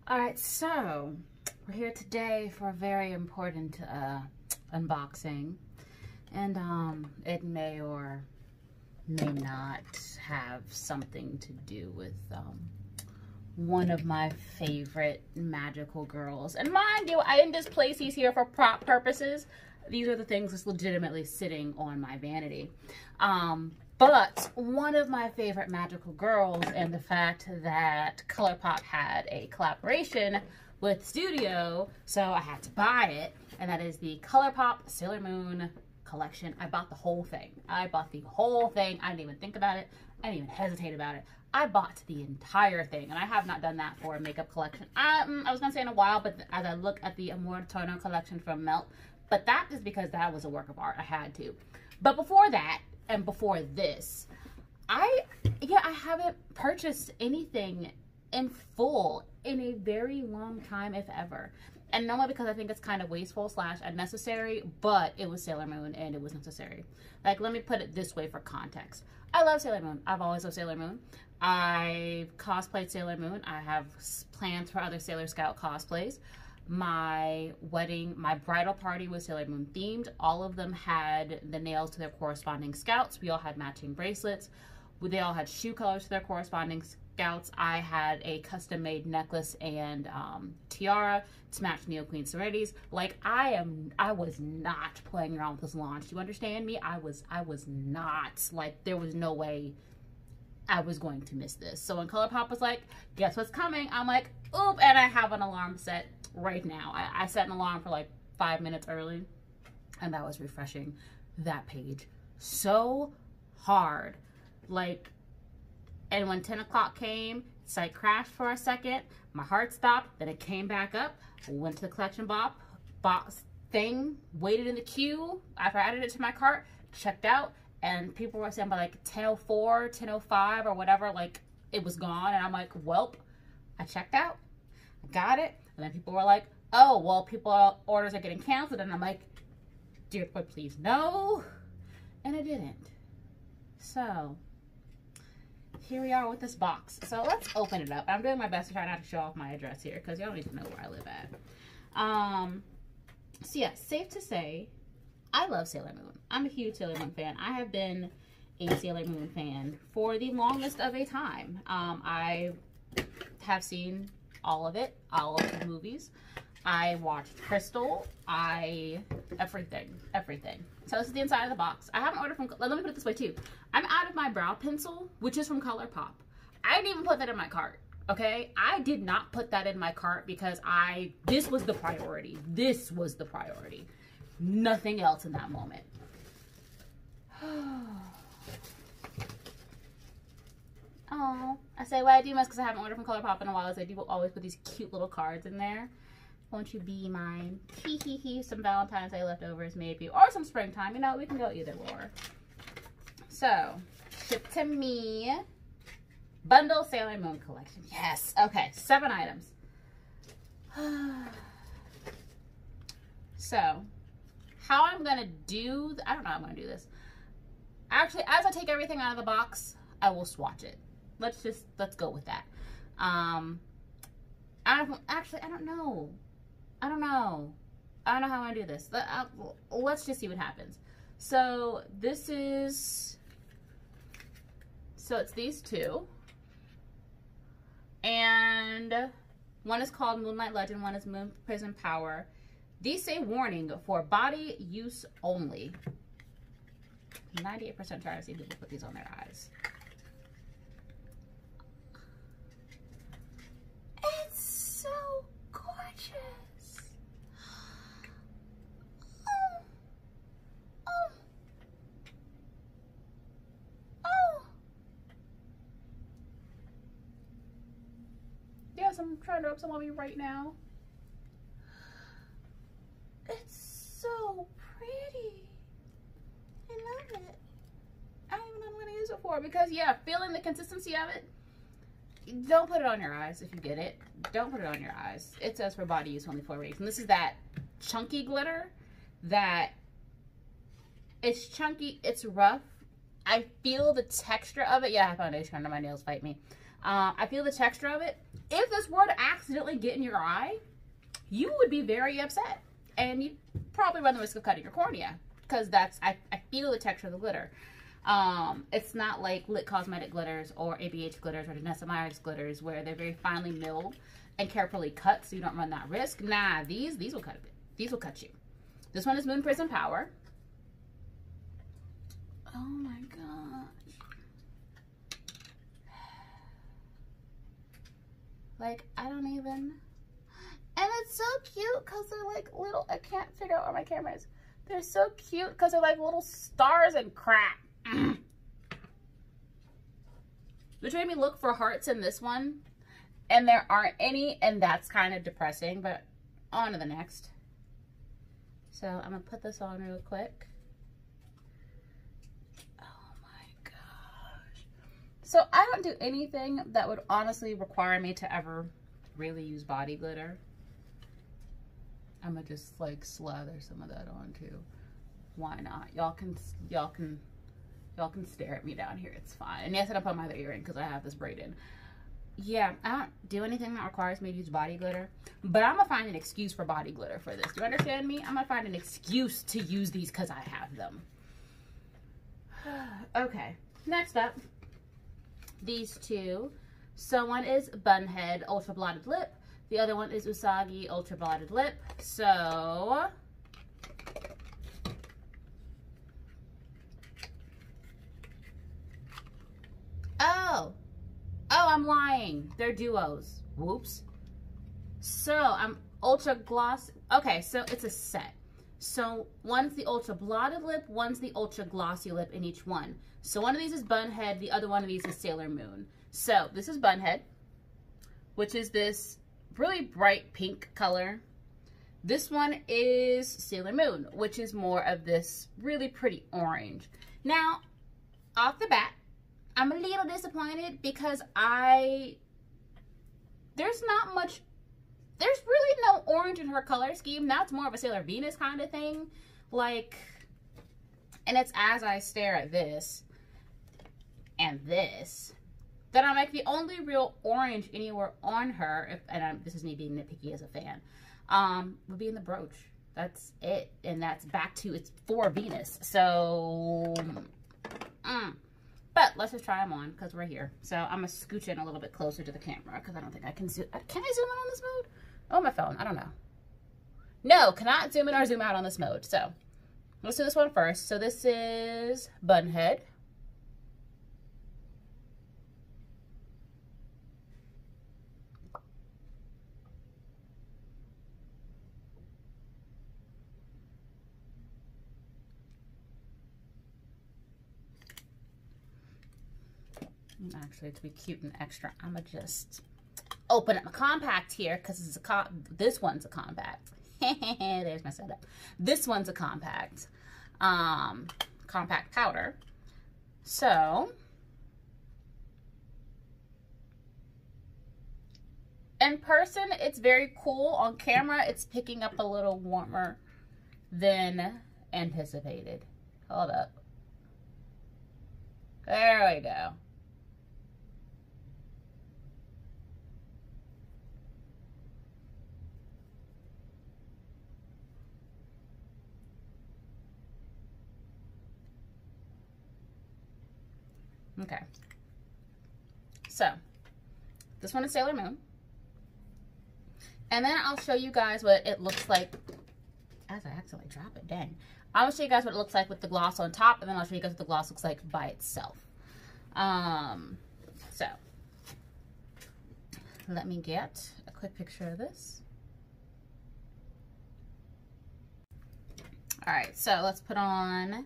All right, so we're here today for a very important unboxing, and it may or may not have something to do with one of my favorite magical girls. And mind you, I didn't just place these here for prop purposes. These are the things that's legitimately sitting on my vanity. But one of my favorite magical girls, and the fact that ColourPop had a collaboration with Studio, so I had to buy it, and that is the ColourPop Sailor Moon collection. I bought the whole thing. I bought the whole thing. I didn't even think about it. I didn't even hesitate about it. I bought the entire thing, and I have not done that for a makeup collection. I was going to say in a while, but as I look at the Amor Tono collection from Melt, but that is because that was a work of art. I had to. But before that, and before this, I haven't purchased anything in full in a very long time, if ever. And normally because I think it's kind of wasteful / unnecessary, but it was Sailor Moon and it was necessary. Like, let me put it this way for context. I love Sailor Moon. I've always loved Sailor Moon. I've cosplayed Sailor Moon. I have plans for other Sailor Scout cosplays. My wedding, my bridal party was Sailor Moon themed. All of them had the nails to their corresponding scouts. We all had matching bracelets. They all had shoe colors to their corresponding scouts. I had a custom made necklace and tiara to match Neo Queen Serenity's. Like, I was not playing around with this launch. Do you understand me? I was not. Like, there was no way I was going to miss this. So when ColourPop was like, guess what's coming? I'm like, oop, and I have an alarm set right now. I set an alarm for like 5 minutes early, and that was refreshing that page so hard. Like, and when 10 o'clock came, site crashed for a second, my heart stopped, then it came back up, went to the collection box thing, waited in the queue after I added it to my cart, checked out, and people were saying by like 10:04, 10:05 or whatever, like it was gone. And I'm like, welp, I checked out, I got it. And then people were like, oh, well, orders are getting canceled. And I'm like, dear Lord, please no. And it didn't. So here we are with this box. So let's open it up. I'm doing my best to try not to show off my address here because y'all need to know where I live at. So yeah, safe to say, I love Sailor Moon. I'm a huge Sailor Moon fan. I have been a Sailor Moon fan for the longest of a time. I have seen all of it, all of the movies. I watched Crystal. Everything. So this is the inside of the box. I haven't ordered from, let me put it this way too. I'm out of my brow pencil, which is from ColourPop. I didn't even put that in my cart, okay? I did not put that in my cart because this was the priority. This was the priority. Nothing else in that moment. Oh, I say why I do this because I haven't ordered from ColourPop in a while is I do always put these cute little cards in there. Won't you be mine? Hee hee hee. Some Valentine's Day leftovers maybe. Or some springtime. You know, we can go either or. So, ship to me. Bundle Sailor Moon collection. Yes. Okay, 7 items. So, how I'm going to do... I don't know how I'm going to do this. Actually, as I take everything out of the box, I will swatch it. Let's go with that. I don't know. I don't know how I do this. Let's just see what happens. So this is, it's these two. And one is called Moonlight Legend, one is Moon Prism Power. These say warning for body use only. 98% sure I've seen people put these on their eyes. Yes, I'm trying to rub some on me right now. It's so pretty. I love it. I don't even know what I'm going to use it for because, yeah, feeling the consistency of it. Don't put it on your eyes if you get it. Don't put it on your eyes. It says for body use only 4 weeks. And this is that chunky glitter that it's chunky, it's rough. I feel the texture of it. Yeah, I have foundation under my nails, fight me. I feel the texture of it. If this were to accidentally get in your eye, you would be very upset. And you'd probably run the risk of cutting your cornea. Because I feel the texture of the glitter. It's not like Lit Cosmetic glitters or ABH glitters or Danessa Meyers glitters where they're very finely milled and carefully cut so you don't run that risk. Nah, these will cut a bit. These will cut you. This one is Moon Prism Power. Oh my gosh. Like, I don't even. And it's so cute because they're like little, I can't figure out where my camera is. They're so cute because they're like little stars and crap. Which made me look for hearts in this one. And there aren't any, and that's kind of depressing, but on to the next. So I'm going to put this on real quick. Oh my gosh. So I don't do anything that would honestly require me to ever really use body glitter. I'm going to just like slather some of that on too. Why not? Y'all can stare at me down here. It's fine. And yes, I don't put my other earring because I have this braided. Yeah, I don't do anything that requires me to use body glitter, but I'm gonna find an excuse for body glitter for this. Do you understand me? I'm gonna find an excuse to use these because I have them. Okay, next up, these two. So one is Bunhead Ultra Blotted Lip. The other one is Usagi Ultra Blotted Lip. So Oh, I'm lying. They're duos. Whoops. So I'm ultra gloss. Okay, so it's a set. So one's the ultra blotted lip, one's the ultra glossy lip in each one. So one of these is Bunhead, the other one of these is Sailor Moon. So this is Bunhead, which is this really bright pink color. This one is Sailor Moon, which is more of this really pretty orange. Now, off the bat, I'm a little disappointed because there's really no orange in her color scheme. That's more of a Sailor Venus kind of thing. Like, and it's as I stare at this and this that I'm like, the only real orange anywhere on her, this is me being nitpicky as a fan, would be in the brooch. That's it. And that's back to, it's for Venus. So, but let's just try them on because we're here. So I'm going to scooch in a little bit closer to the camera because I don't think I can zoom. Can I zoom in on this mode? Oh, my phone. I don't know. No, cannot zoom in or zoom out on this mode. So let's do this one first. So this is Bunhead. Actually, to be cute and extra, I'm gonna just open up my compact here because this one's a compact. There's my setup. This one's a compact, compact powder. So, in person, it's very cool. On camera, it's picking up a little warmer than anticipated. Hold up. There we go. Okay, so this one is Sailor Moon, and then I'll show you guys what it looks like as I accidentally drop it. Dang. I'll show you guys what it looks like with the gloss on top, and then I'll show you guys what the gloss looks like by itself. So let me get a quick picture of this. All right, so let's put on,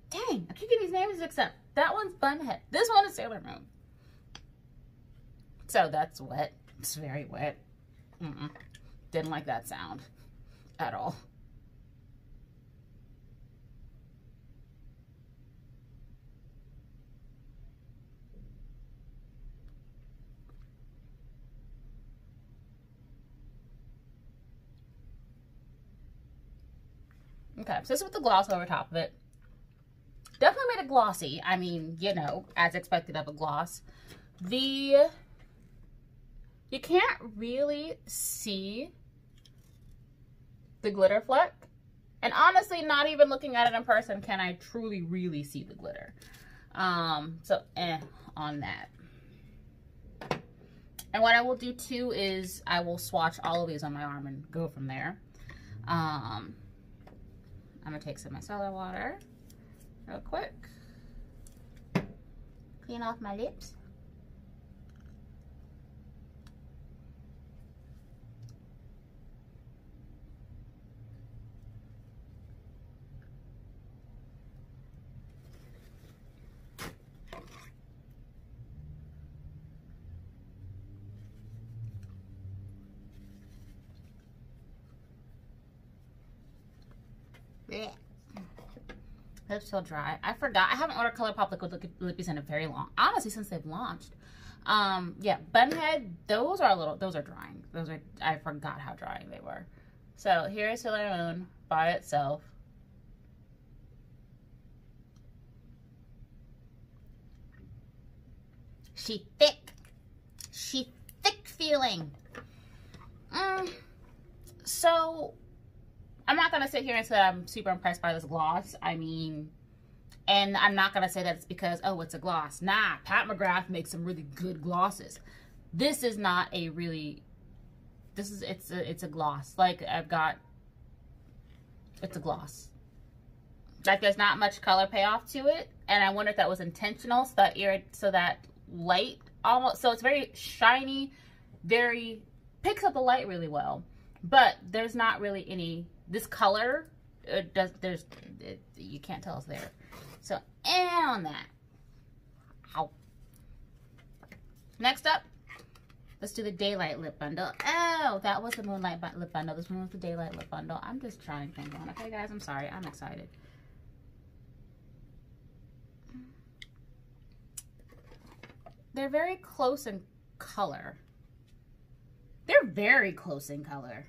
dang, I keep getting these names mixed up. That one's Bunhead. This one is Sailor Moon. So that's wet. It's very wet. Didn't like that sound at all. Okay, so this is with the gloss over top of it. Definitely made it glossy. I mean, you know, as expected of a gloss. You can't really see the glitter fleck. And honestly, not even looking at it in person can I truly, really see the glitter. On that. And what I will do too is I will swatch all of these on my arm and go from there. I'm gonna take some micellar water real quick. Clean off my lips. Blech. Lips feel dry. I forgot. I haven't ordered ColourPop liquid lippies in a very long. Honestly, since they've launched. Yeah, Bunhead. Those are drying. I forgot how drying they were. So here's Sailor Moon by itself. She thick. She thick feeling. So I'm not gonna sit here and say I'm super impressed by this gloss. I mean, and I'm not gonna say that it's because, oh, it's a gloss. Nah, Pat McGrath makes some really good glosses. This is not a really, it's a gloss. Like it's a gloss. Like there's not much color payoff to it, and I wonder if that was intentional, so that light almost, so it's very shiny, picks up the light really well, but there's not really any. This color, you can't tell it's there. So, and on that. Ow. Next up, let's do the Daylight Lip Bundle. Oh, that was the Moonlight Lip Bundle. This one was the Daylight Lip Bundle. I'm just trying things on. Okay, guys, I'm sorry. I'm excited. They're very close in color. They're very close in color.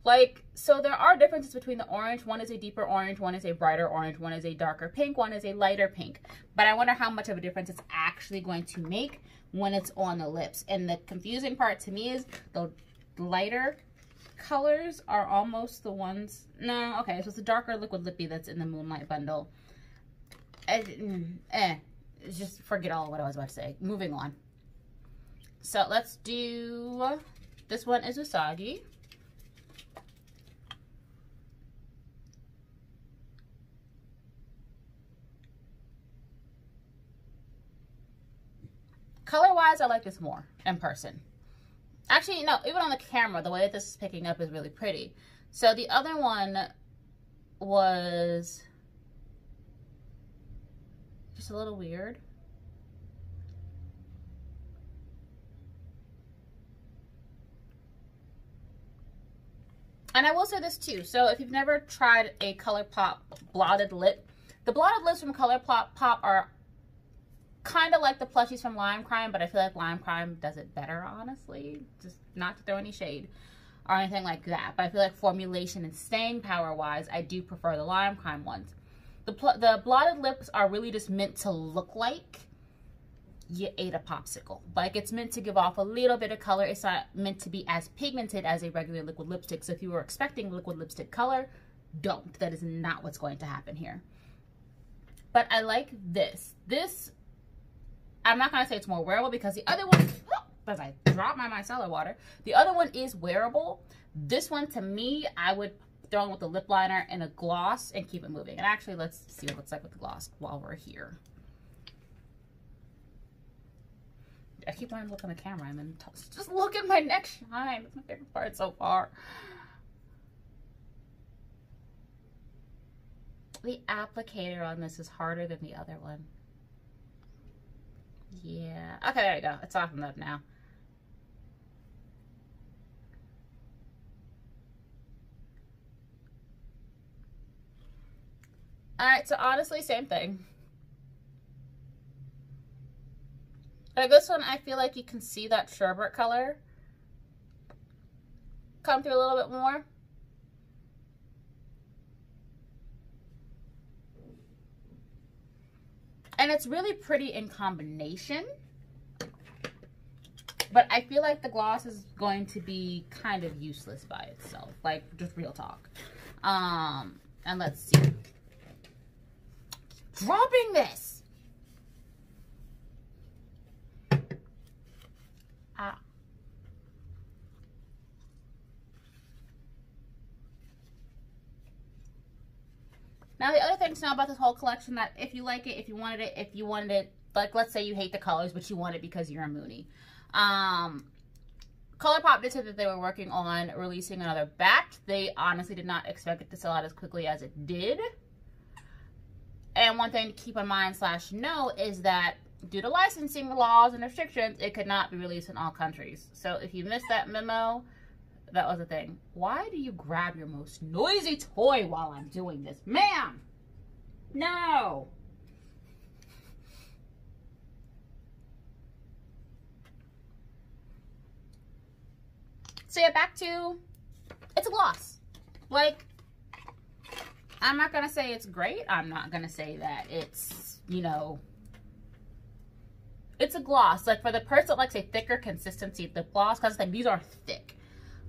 Like, so there are differences between the orange. One is a deeper orange, one is a brighter orange, one is a darker pink, one is a lighter pink. But I wonder how much of a difference it's actually going to make when it's on the lips. And the confusing part to me is the lighter colors are almost the ones. No, okay, so it's a darker liquid lippy that's in the Moonlight Bundle. Just forget all what I was about to say. Moving on. So let's do, this one is Usagi. Color-wise, I like this more in person. Actually, no, even on the camera, the way that this is picking up is really pretty. So the other one was just a little weird. And I will say this too. So if you've never tried a ColourPop blotted lip, the blotted lips from ColourPop are kind of like the plushies from Lime Crime, but I feel like Lime Crime does it better, honestly. Just not to throw any shade or anything like that. But I feel like formulation and staying power-wise, I do prefer the Lime Crime ones. The blotted lips are really just meant to look like you ate a popsicle. Like, it's meant to give off a little bit of color. It's not meant to be as pigmented as a regular liquid lipstick. So if you were expecting liquid lipstick color, don't. That is not what's going to happen here. But I like this. This, I'm not going to say it's more wearable because the other one, as I drop my micellar water, the other one is wearable. This one, to me, I would throw in with a lip liner and a gloss and keep it moving. And actually, let's see what it looks like with the gloss while we're here. I keep wanting to look on the camera and then just look at my neck shine. That's my favorite part so far. The applicator on this is harder than the other one. Yeah. Okay, there we go. It's softened up now. Alright, so honestly, same thing. Like this one, I feel like you can see that sherbet color come through a little bit more. And it's really pretty in combination. But I feel like the gloss is going to be kind of useless by itself. Like, just real talk. And let's see. Dropping this. Now, the other thing to know about this whole collection, that if you like it, if you wanted it, like, let's say you hate the colors, but you want it because you're a Moonie. ColourPop did say that they were working on releasing another batch. They honestly did not expect it to sell out as quickly as it did. And one thing to keep in mind / know is that due to licensing laws and restrictions, it could not be released in all countries. So if you missed that memo, that was the thing. Why do you grab your most noisy toy while I'm doing this? Ma'am! No! So yeah, back to, it's a gloss. Like, I'm not going to say it's great. I'm not going to say that it's, you know, it's a gloss. Like, for the person that likes a thicker consistency lip gloss, because like, these are thick.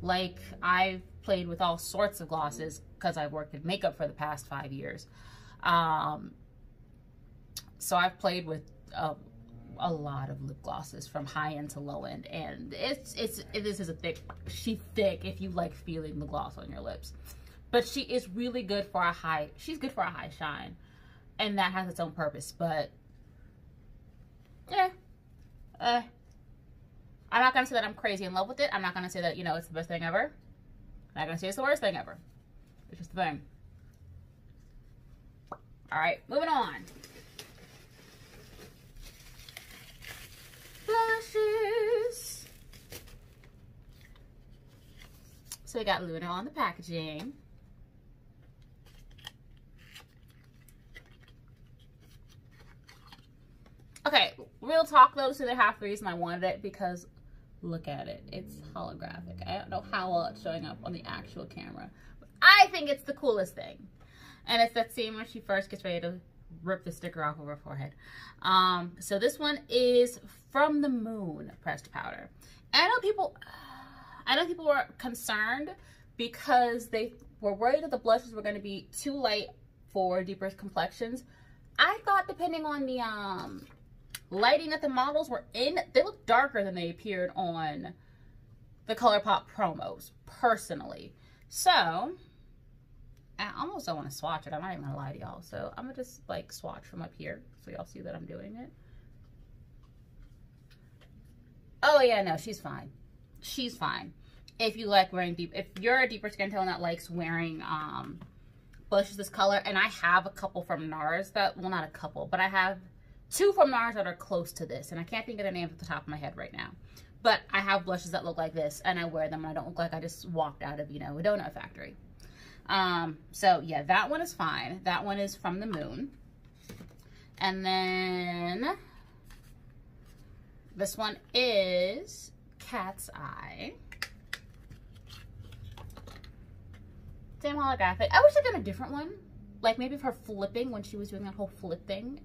Like, I've played with all sorts of glosses because I've worked in makeup for the past 5 years. So I've played with a lot of lip glosses from high end to low end, and this is a thick. She's thick if you like feeling the gloss on your lips, but she is really good for a high. She's good for a high shine, and that has its own purpose. But I'm not gonna say that I'm crazy in love with it. I'm not gonna say that, you know, it's the best thing ever. I'm not gonna say it's the worst thing ever. It's just the thing. All right, moving on. Blushes. So we got Luna on the packaging. Okay, real talk though, so the half the reason I wanted it, because look at it. It's holographic. I don't know how well it's showing up on the actual camera, but I think it's the coolest thing. And it's that scene when she first gets ready to rip the sticker off of her forehead. So this one is From the Moon pressed powder. And I know people were concerned because they were worried that the blushes were going to be too light for deeper complexions. I thought, depending on the lighting that the models were in, they looked darker than they appeared on the ColourPop promos, personally. So I almost don't want to swatch it. I'm not even gonna lie to y'all. So I'm gonna just like swatch from up here so y'all see that I'm doing it. Oh yeah, no, she's fine. She's fine. If you like wearing if you're a deeper skin tone that likes wearing blushes this color, and I have a couple from NARS that, well, not a couple, but I have 2 from NARS that are close to this, and I can't think of the names at the top of my head right now. But I have blushes that look like this, and I wear them, and I don't look like I just walked out of, you know, a donut factory. So yeah, that one is fine. That one is From the Moon. And then this one is Cat's Eye. Same holographic. I wish I'd done a different one. Like maybe for flipping, when she was doing that whole flip thing.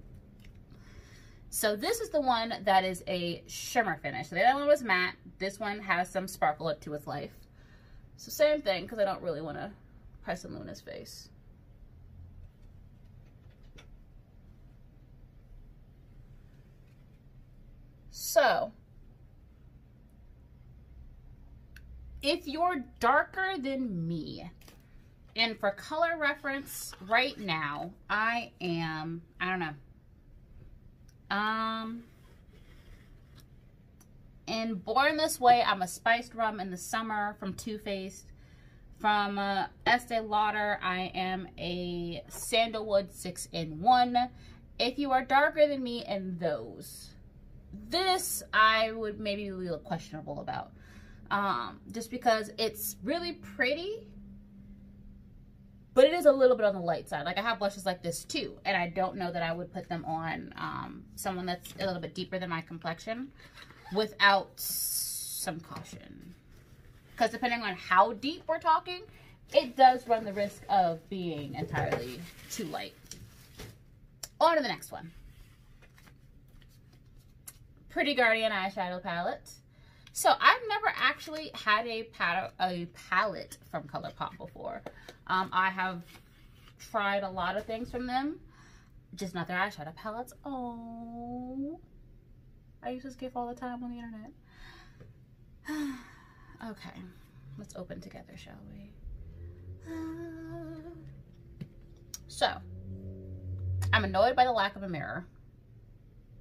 So this is the one that is a shimmer finish. The other one was matte. This one has some sparkle to its life. So same thing, because I don't really want to press in Luna's face. So if you're darker than me, and for color reference right now, I am, I don't know. In Born This Way, I'm a spiced rum in the summer from Too Faced. From Estee Lauder, I am a sandalwood 6-in-1. If you are darker than me in those, this I would maybe be a little questionable about. Just because it's really pretty, but it is a little bit on the light side. Like I have blushes like this too, and I don't know that I would put them on someone that's a little bit deeper than my complexion without some caution. Because depending on how deep we're talking, it does run the risk of being entirely too light. On to the next one. Pretty Guardian eyeshadow palette. So I've never actually had a palette from ColourPop before. I have tried a lot of things from them, just not their eyeshadow palettes. Oh, I use this GIF all the time on the internet. Okay, let's open together, shall we? So, I'm annoyed by the lack of a mirror.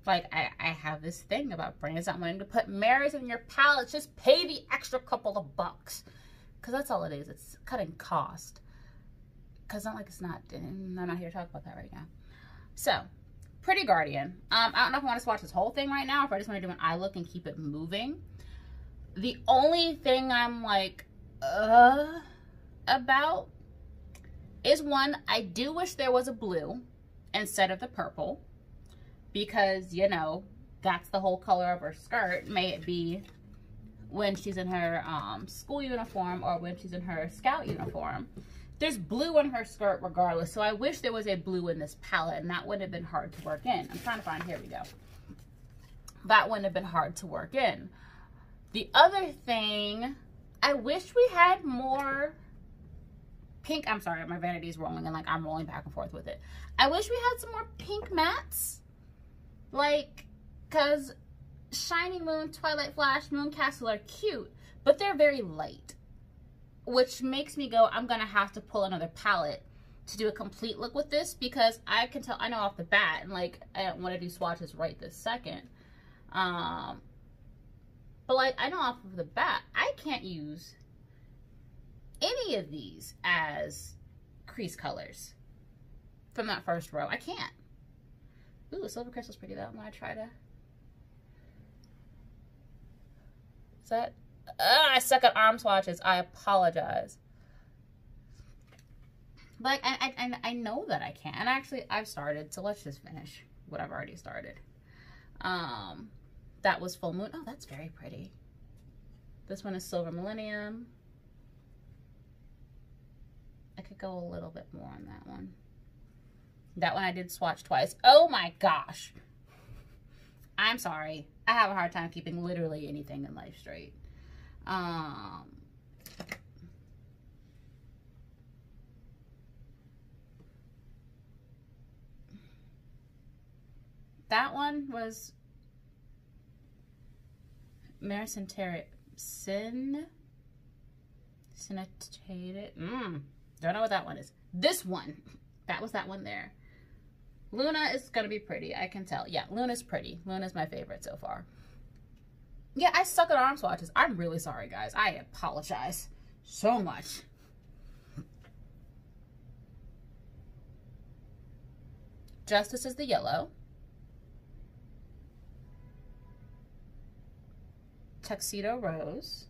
Like, I have this thing about brands not wanting to put mirrors in your palettes. Just pay the extra couple of bucks. Because that's all it is. It's cutting cost. Because not like it's not, I'm not here to talk about that right now. So, Pretty Guardian. I don't know if I want to swatch this whole thing right now, or if I just want to do an eye look and keep it moving. The only thing I'm like, about is one, I do wish there was a blue instead of the purple. Because, you know, that's the whole color of her skirt. May it be when she's in her school uniform or when she's in her scout uniform. There's blue on her skirt regardless. So I wish there was a blue in this palette, and that wouldn't have been hard to work in. I'm trying to find, here we go. That wouldn't have been hard to work in. The other thing, I wish we had more pink. I'm sorry, my vanity's rolling and like I'm rolling back and forth with it. I wish we had some more pink mattes. Like, because Shining Moon, Twilight Flash, Mooncastle are cute, but they're very light. Which makes me go, I'm going to have to pull another palette to do a complete look with this, because I can tell, I know off the bat, and like, I don't want to do swatches right this second. But like, I know off of the bat, I can't use any of these as crease colors from that first row. I can't. Ooh, Silver Crystal's pretty though. I'm gonna try to. Is that? I suck at arm swatches. I apologize. But I know that I can. And actually, I've started. So let's just finish what I've already started. That was Full Moon. Oh, that's very pretty. This one is Silver Millennium. I could go a little bit more on that one. That one I did swatch twice. Oh my gosh. I'm sorry. I have a hard time keeping literally anything in life straight. That one was Cinetated. Don't know what that one is. This one. That was that one there. Luna is going to be pretty. I can tell. Yeah, Luna's pretty. Luna's my favorite so far. Yeah, I suck at arm swatches. I'm really sorry, guys. I apologize so much. Justice is the yellow. Tuxedo Rose.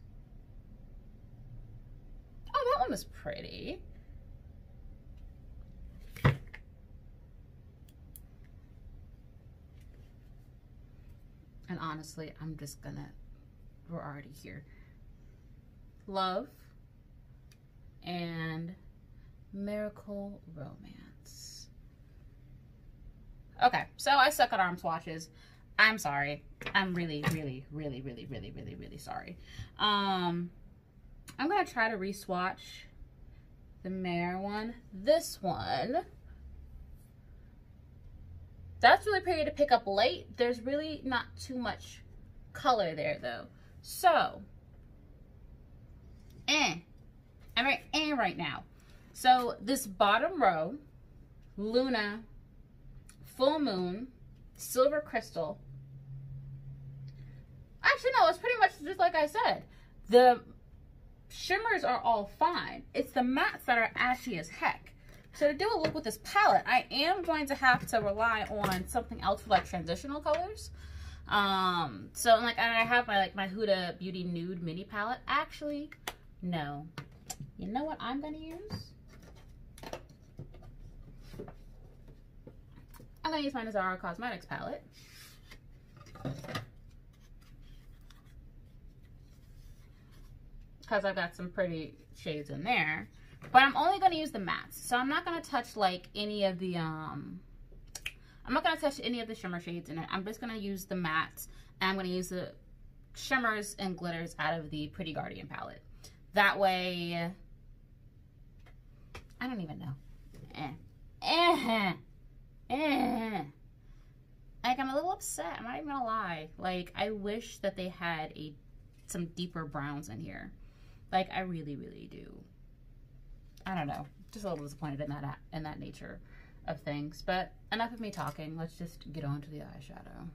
Oh, that one was pretty. And honestly, I'm just gonna, we're already here. Love and Miracle Romance. Okay, so I suck at arm swatches. I'm sorry. I'm really sorry. I'm gonna try to re-swatch the Mare one. This one, that's really pretty to pick up late. There's really not too much color there though. So, I'm right now. So this bottom row, Luna, Full Moon, Silver Crystal. Actually, no, it's pretty much just like I said. The shimmers are all fine. It's the mattes that are ashy as heck. So to do a look with this palette, I am going to have to rely on something else for like transitional colors. So like, and I have my Huda Beauty Nude Mini Palette. Actually, no. You know what I'm gonna use? I'm gonna use my Zara Cosmetics palette. Because I've got some pretty shades in there. But I'm only going to use the mattes. So I'm not going to touch like any of the, I'm not going to touch any of the shimmer shades in it. I'm just going to use the mattes. And I'm going to use the shimmers and glitters out of the Pretty Guardian palette. That way, I don't even know. Like, I'm a little upset. I'm not even gonna lie. Like, I wish that they had some deeper browns in here. Like, I really, really do. I don't know. Just a little disappointed in that nature of things. But enough of me talking. Let's just get on to the eyeshadow.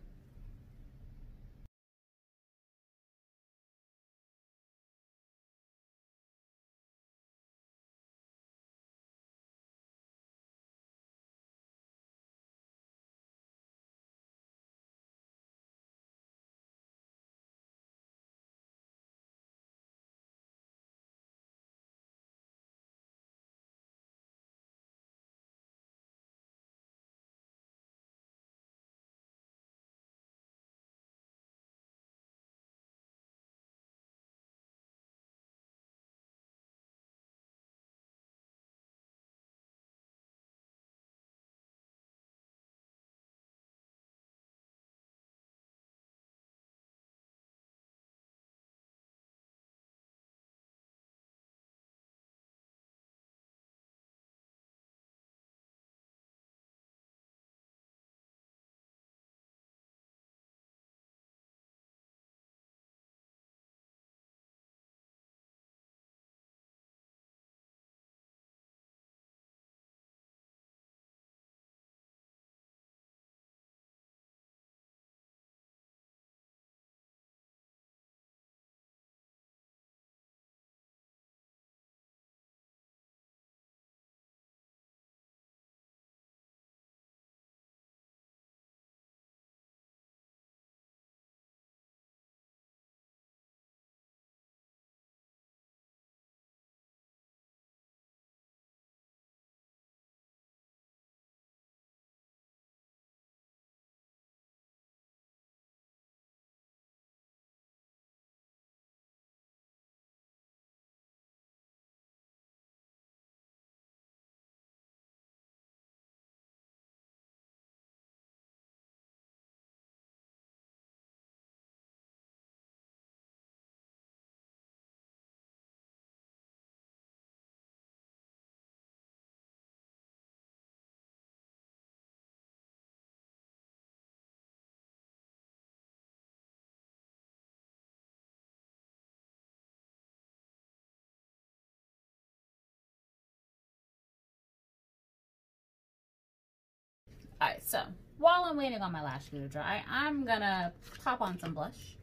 Alright, so while I'm waiting on my lash glue to dry, I'm gonna pop on some blush.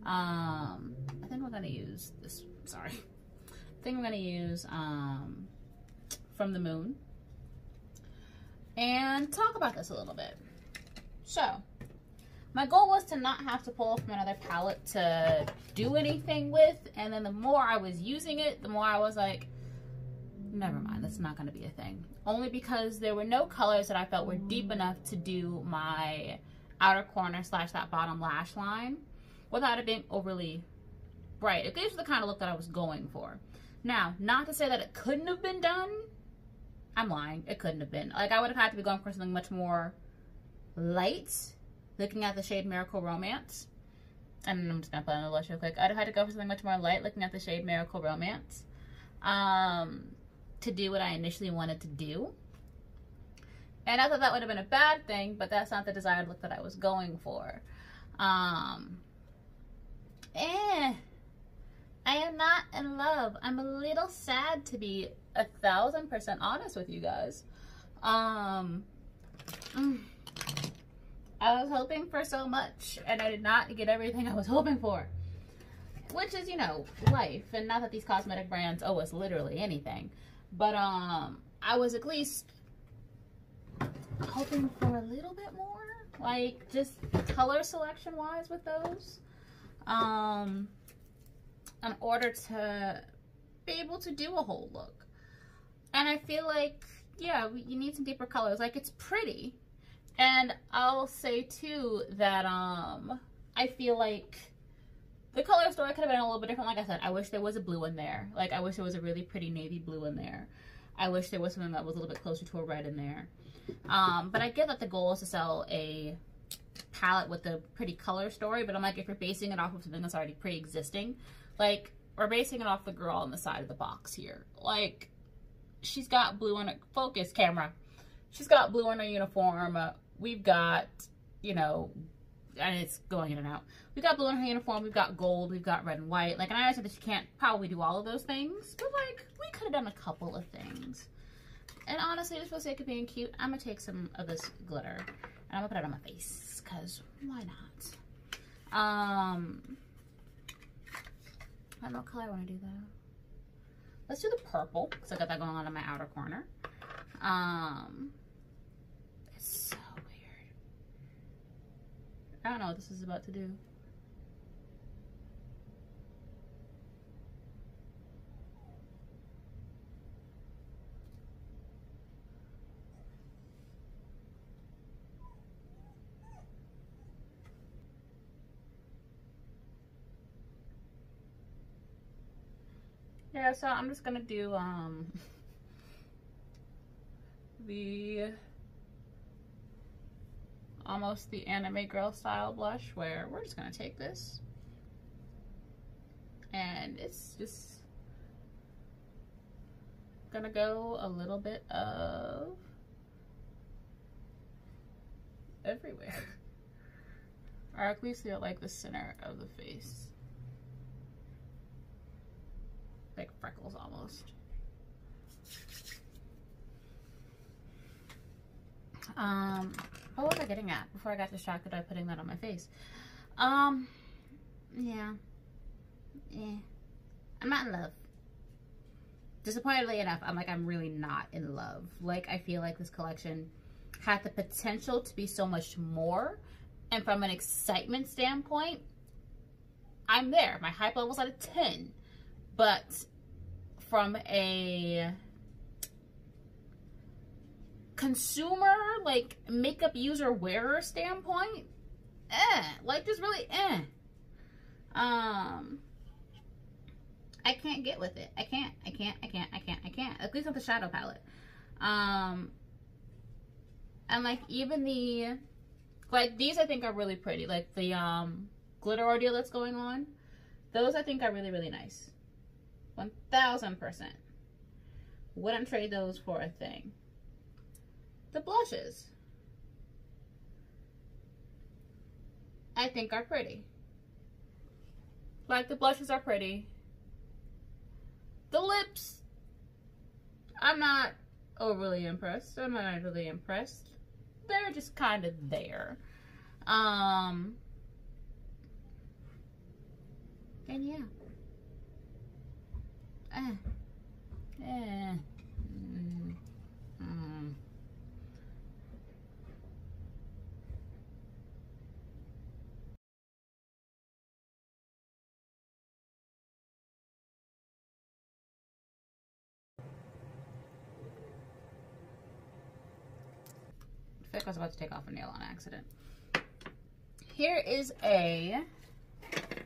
I think we're gonna use this, sorry. I think I'm gonna use From the Moon. And talk about this a little bit. So, my goal was to not have to pull from another palette to do anything with, and then the more I was using it, the more I was like, never mind, that's not gonna be a thing. Only because there were no colors that I felt were deep enough to do my outer corner / that bottom lash line without it being overly bright. It gives the kind of look that I was going for. Now, not to say that it couldn't have been done. I'm lying. It couldn't have been. Like, I would have had to be going for something much more light, looking at the shade Miracle Romance. And I'm just going to put on the blush real quick. I'd have had to go for something much more light, looking at the shade Miracle Romance. To do what I initially wanted to do. And I thought that would have been a bad thing, but that's not the desired look that I was going for. I am not in love. I'm a little sad, to be 1000% honest with you guys. I was hoping for so much, and I did not get everything I was hoping for. Which is, you know, life. And not that these cosmetic brands owe us literally anything. But I was at least hoping for a little bit more. Like, just color selection wise with those. In order to be able to do a whole look. And I feel like, yeah, you need some deeper colors. Like, it's pretty. And I'll say too that I feel like the color story could have been a little bit different. Like I said, I wish there was a blue in there. Like, I wish there was a really pretty navy blue in there. I wish there was something that was a little bit closer to a red in there. But I get that the goal is to sell a palette with a pretty color story, but I'm like, if you're basing it off of something that's already pre-existing, like, we're basing it off the girl on the side of the box here. Like, she's got blue on her, focus camera. She's got blue on her uniform. We've got, you know, and it's going in and out. We've got blue on her uniform. We've got gold. We've got red and white. Like, and I understand that you can't probably do all of those things, but like, we could have done a couple of things. And honestly, just for the sake of being cute, I'm gonna take some of this glitter and I'm gonna put it on my face, cause why not? I don't know what color I want to do though. Let's do the purple, because I got that going on in my outer corner. It's so weird. I don't know what this is about to do. Yeah, so I'm just gonna do almost the anime girl style blush, where we're just gonna take this and it's just gonna go a little bit of everywhere, or at least at like the center of the face. Like freckles almost. What was I getting at before I got distracted by putting that on my face? Yeah. I'm not in love. Disappointedly enough, I'm really not in love. Like, I feel like this collection had the potential to be so much more, and from an excitement standpoint, I'm there. My hype level's at a 10. But from a consumer, like, makeup user wearer standpoint, like, just really I can't get with it. I can't. At least not the shadow palette. And like, even the, like, these I think are really pretty. Like the glitter ordeal that's going on, those I think are really, really nice. 1000%. Wouldn't trade those for a thing. The blushes, I think, are pretty. Like, the blushes are pretty. The lips, I'm not overly impressed. I'm not really impressed. They're just kind of there. And yeah. I feel like I was about to take off a nail on accident. Here is a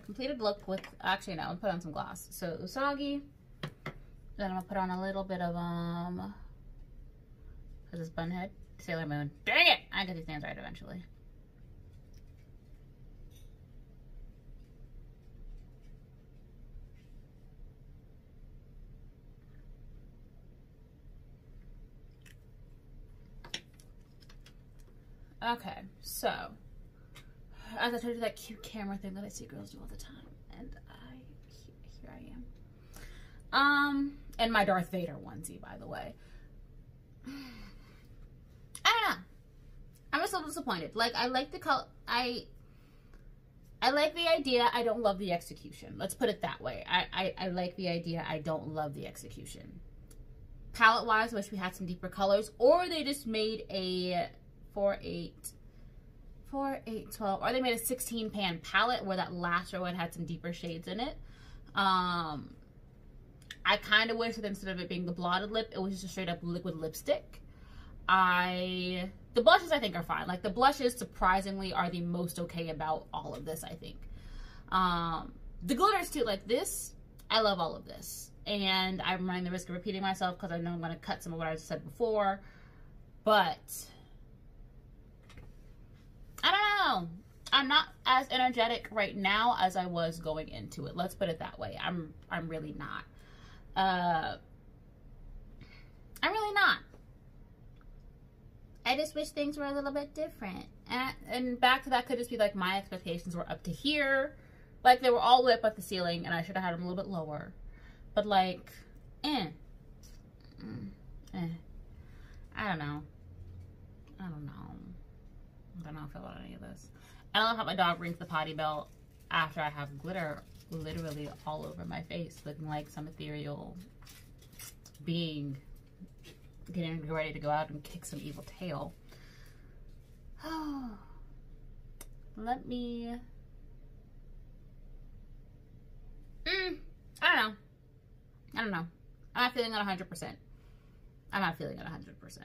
completed look with, actually no, I'm gonna put on some gloss. So Usagi, then I'm gonna put on a little bit of is this Bunhead? Sailor Moon. Dang it! I get these names right eventually. Okay, so as I told you, that cute camera thing that I see girls do all the time, and here I am. And my Darth Vader onesie, by the way. I don't know. I'm just a little disappointed. Like, I like the color. I like the idea. I don't love the execution. Let's put it that way. I like the idea. I don't love the execution. Palette wise, I wish we had some deeper colors, or they just made a 4, 8, 12, or they made a 16 pan palette where that last row had some deeper shades in it. I kind of wish that instead of it being the blotted lip, it was just a straight up liquid lipstick. The blushes I think are fine. Like, the blushes surprisingly are the most okay about all of this, I think. The glitters too, like this, I love all of this. And I'm running the risk of repeating myself because I know I'm going to cut some of what I said before. But I don't know. I'm not as energetic right now as I was going into it. Let's put it that way. I'm really not. I'm really not. I just wish things were a little bit different. And back to that could just be like my expectations were up to here. Like they were all the way up at the ceiling and I should have had them a little bit lower. But like, I don't know. I don't know how I feel about any of this. I love how my dog rings the potty bell after I have glitter literally all over my face, looking like some ethereal being getting ready to go out and kick some evil tail. Let me... I don't know. I'm not feeling it 100%. I'm not feeling it 100%.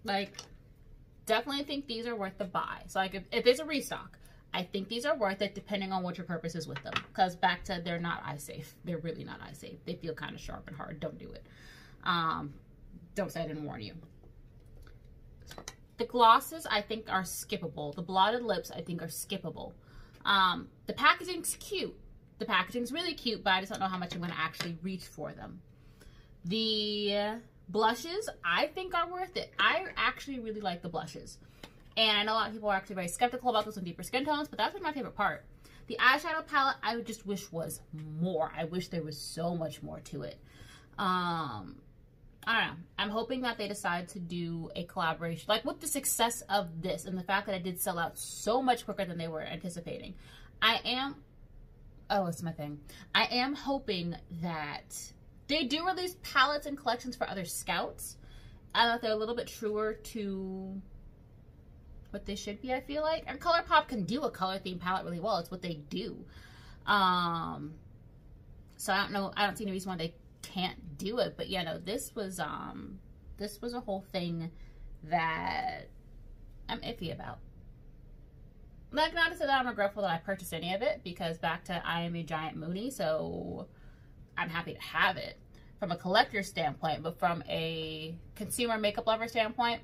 Like, definitely think these are worth the buy. So, like, if there's a restock, I think these are worth it depending on what your purpose is with them. Because back to, they're not eye safe. They're really not eye safe. They feel kind of sharp and hard. Don't do it. Don't say I didn't warn you. The glosses, I think, are skippable. The blotted lips, I think, are skippable. The packaging's cute. The packaging's really cute, but I just don't know how much I'm going to actually reach for them. The blushes, I think, are worth it. I actually really like the blushes. And I know a lot of people are actually very skeptical about those in deeper skin tones, but that's like my favorite part. The eyeshadow palette, I just wish was more. I wish there was so much more to it. I don't know. I'm hoping that they decide to do a collaboration. Like with the success of this and the fact that it did sell out so much quicker than they were anticipating. Oh, it's my thing. I am hoping that they do release palettes and collections for other scouts. I thought they're a little bit truer to what they should be, I feel like. And ColourPop can do a color themed palette really well. It's what they do. So I don't know. I don't see any reason why they can't do it. But yeah, no, this was a whole thing that I'm iffy about. Like, not to say that I'm regretful that I purchased any of it, because back to I am a giant Mooney, so I'm happy to have it from a collector standpoint, but from a consumer makeup lover standpoint,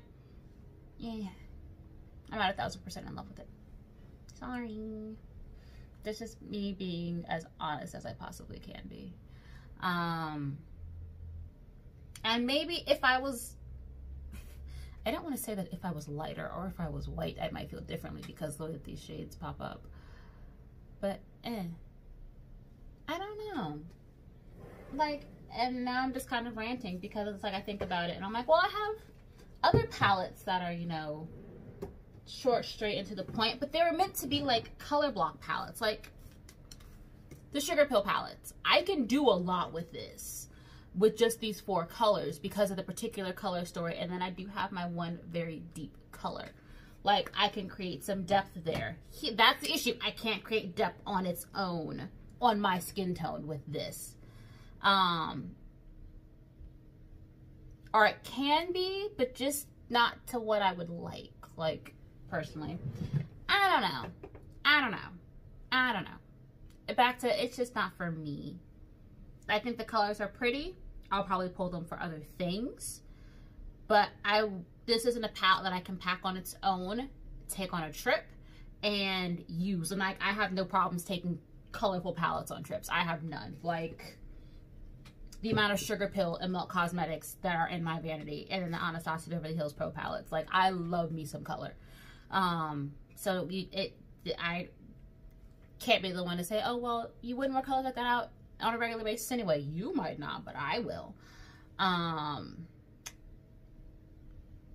yeah, I'm not 1,000% in love with it. Sorry. That's just me being as honest as I possibly can be. And maybe if I was, I don't want to say that if I was lighter or if I was white, I might feel differently, because look at these shades pop up. But, I don't know. Like, and now I'm just kind of ranting, because it's like I think about it and I'm like, well, I have other palettes that are, you know, short, straight, and to the point, but they were meant to be like color block palettes, like the Sugar Pill palettes. I can do a lot with this, with just these 4 colors, because of the particular color story. And then I do have my one very deep color. Like, I can create some depth there. That's the issue. I can't create depth on its own, on my skin tone with this. Or it can be, but just not to what I would like, personally. I don't know. Back to, it's just not for me. I think the colors are pretty. I'll probably pull them for other things. But this isn't a palette that I can pack on its own, take on a trip, and use. And I have no problems taking colorful palettes on trips. I have none. Like, the amount of Sugar Pill and Milk Cosmetics that are in my vanity, and then the Anastasia Beverly Hills Pro palettes. Like, I love me some color. So I can't be the one to say, oh, well, you wouldn't wear colors like that out on a regular basis anyway. You might not, but I will.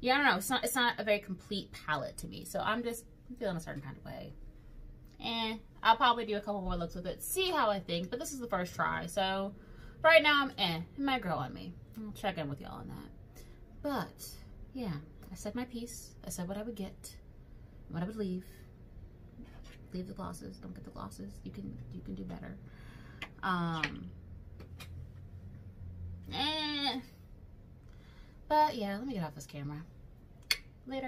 Yeah, I don't know. It's not a very complete palette to me. So I'm feeling a certain kind of way. I'll probably do a couple more looks with it, see how I think, but this is the first try. So right now I'm it might grow on me. I'll check in with y'all on that. But yeah, I said my piece. I said what I would get, what I would leave. Leave the glosses. Don't get the glosses. You can do better. But yeah, let me get off this camera. Later, guys.